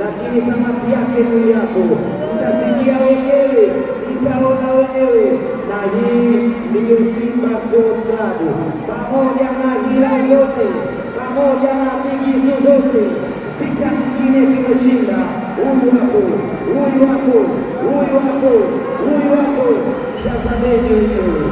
lakini tamati yake ni hapo. Mtasikia wenyewe, mtaona wenyewe. Na hii ndiyo Simba Sports Club, pamoja na hila yote, pamoja na vigizo zote, vita nyingine tumeshinda. Huyu hapo, huyu hapo, huyu hapo, huyu hapo, tazameni wenyewe.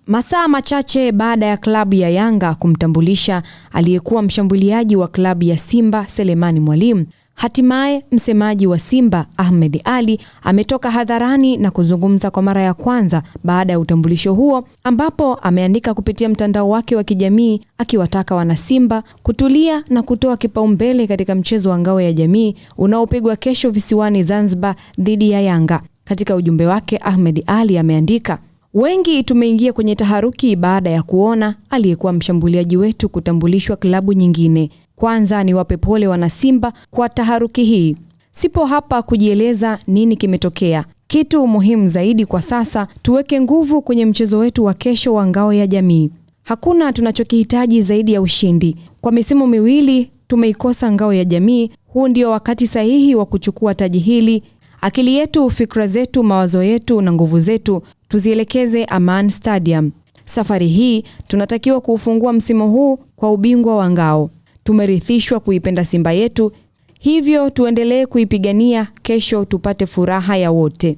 Masaa machache baada ya klabu ya Yanga kumtambulisha aliyekuwa mshambuliaji wa klabu ya Simba Selemani Mwalimu, hatimaye msemaji wa Simba Ahmed Ally ametoka hadharani na kuzungumza kwa mara ya kwanza baada ya utambulisho huo, ambapo ameandika kupitia mtandao wake wa kijamii akiwataka wana Simba kutulia na kutoa kipaumbele katika mchezo wa ngao ya jamii unaopigwa kesho visiwani Zanzibar dhidi ya Yanga. Katika ujumbe wake, Ahmed Ally ameandika: wengi tumeingia kwenye taharuki baada ya kuona aliyekuwa mshambuliaji wetu kutambulishwa klabu nyingine. Kwanza ni wape pole wana Simba kwa taharuki hii. Sipo hapa kujieleza nini kimetokea. Kitu muhimu zaidi kwa sasa, tuweke nguvu kwenye mchezo wetu wa kesho wa ngao ya jamii. Hakuna tunachokihitaji zaidi ya ushindi. Kwa misimu miwili tumeikosa ngao ya jamii. Huu ndio wakati sahihi wa kuchukua taji hili. Akili yetu, fikra zetu, mawazo yetu na nguvu zetu tuzielekeze Aman Stadium. Safari hii tunatakiwa kuufungua msimu huu kwa ubingwa wa ngao. Tumerithishwa kuipenda Simba yetu, hivyo tuendelee kuipigania kesho tupate furaha ya wote.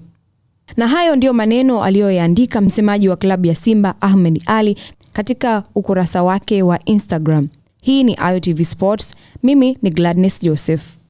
Na hayo ndio maneno aliyoyaandika msemaji wa klabu ya Simba Ahmed Ally katika ukurasa wake wa Instagram. Hii ni AyoTV Sports. Mimi ni Gladness Joseph.